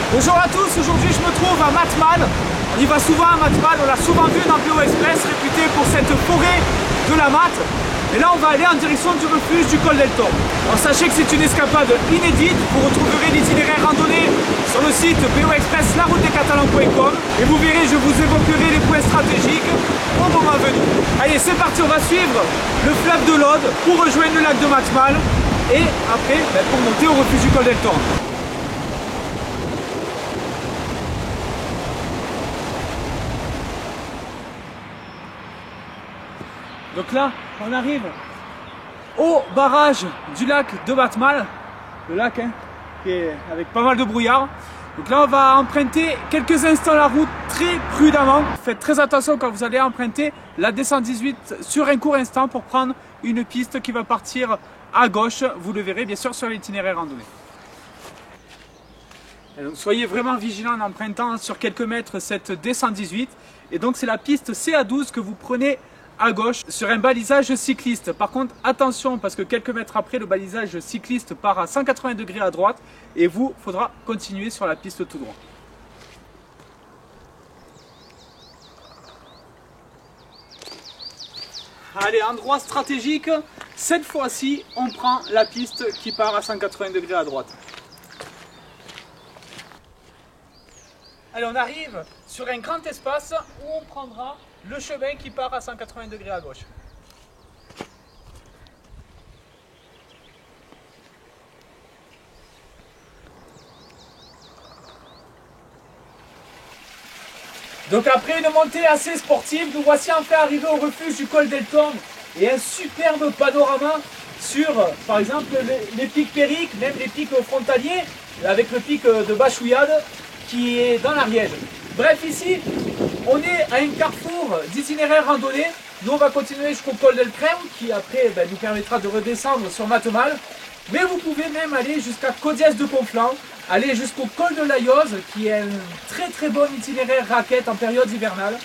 Bonjour à tous, aujourd'hui je me trouve à Matmal. On y va souvent à Matmal, on l'a souvent vu dans PO Express, réputé pour cette forêt de la Mat. Et là on va aller en direction du refuge du col del Toro. Alors sachez que c'est une escapade inédite, vous retrouverez l'itinéraire randonnée sur le site PO Express laroutedescatalans.com et vous verrez, je vous évoquerai les points stratégiques au moment venu. Allez, c'est parti, on va suivre le fleuve de l'Aude pour rejoindre le lac de Matmal et après pour monter au refuge du col del Toro. Donc là, on arrive au barrage du lac de Matmal, le lac qui est avec pas mal de brouillard. Donc là, on va emprunter quelques instants la route très prudemment. Faites très attention quand vous allez emprunter la D118 sur un court instant pour prendre une piste qui va partir à gauche. Vous le verrez bien sûr sur l'itinéraire randonnée. Donc soyez vraiment vigilants en empruntant sur quelques mètres cette D118. Et donc c'est la piste CA12 que vous prenez à gauche sur un balisage cycliste. Par contre attention parce que quelques mètres après le balisage cycliste part à 180 degrés à droite et vous faudra continuer sur la piste tout droit. Allez, endroit stratégique, cette fois-ci on prend la piste qui part à 180 degrés à droite. Allez, on arrive sur un grand espace où on prendra le chemin qui part à 180 degrés à gauche. Donc après une montée assez sportive, nous voici enfin arrivés au refuge du col del Toro et un superbe panorama sur par exemple les pics périques, même les pics frontaliers avec le pic de Bachouillade qui est dans l'Ariège. Bref, ici, on est à un carrefour d'itinéraire randonnée. Nous, on va continuer jusqu'au col del Creu, qui après nous permettra de redescendre sur Matmal. Mais vous pouvez même aller jusqu'à Caudiès de Conflans, aller jusqu'au col de l'Ayoze, qui est un très très bon itinéraire raquette en période hivernale.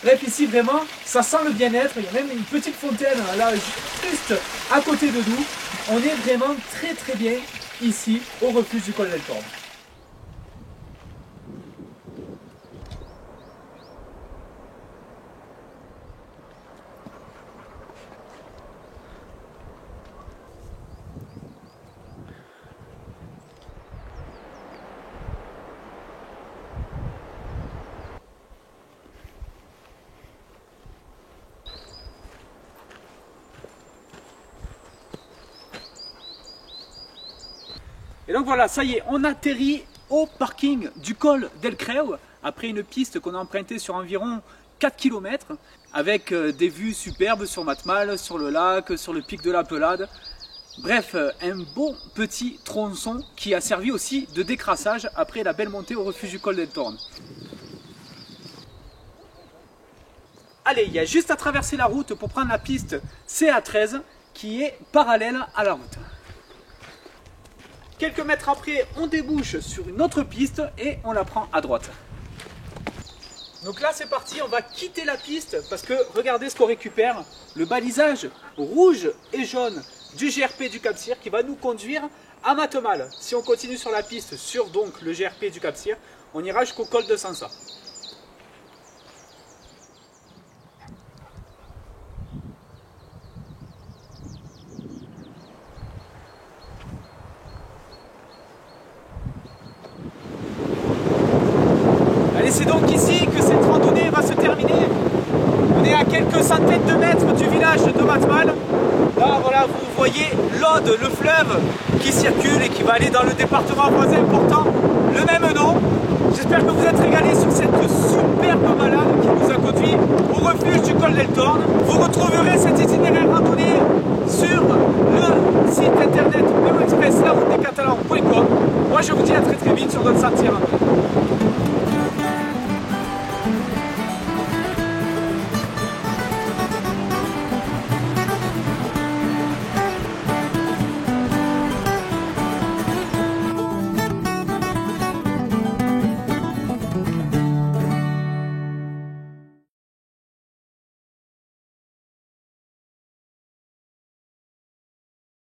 Bref, ici, vraiment, ça sent le bien-être. Il y a même une petite fontaine, là, juste à côté de nous. On est vraiment très très bien ici, au refuge du col del Toro. Et donc voilà, ça y est, on atterrit au parking du col del Creu, après une piste qu'on a empruntée sur environ 4 km, avec des vues superbes sur Matmal, sur le lac, sur le pic de la Pelade. Bref, un beau petit tronçon qui a servi aussi de décrassage après la belle montée au refuge du col del Toro. Allez, il y a juste à traverser la route pour prendre la piste CA13 qui est parallèle à la route. Quelques mètres après, on débouche sur une autre piste et on la prend à droite. Donc là, c'est parti, on va quitter la piste parce que regardez ce qu'on récupère. Le balisage rouge et jaune du GRP du Cap-Cyr qui va nous conduire à Matmal. Si on continue sur la piste, sur donc le GRP du Cap-Cyr, on ira jusqu'au col de Sansa. Et c'est donc ici que cette randonnée va se terminer. On est à quelques centaines de mètres du village de Matmal. Là, voilà, vous voyez l'Aude, le fleuve qui circule et qui va aller dans le département voisin portant le même nom. J'espère que vous êtes régalés sur cette superbe balade qui nous a conduit au refuge du col del Toro. Vous retrouverez cet itinéraire randonnée sur le site internet PO Express laroutedescatalans.com. Moi, je vous dis à très vite sur d'autres sentiers randonnés.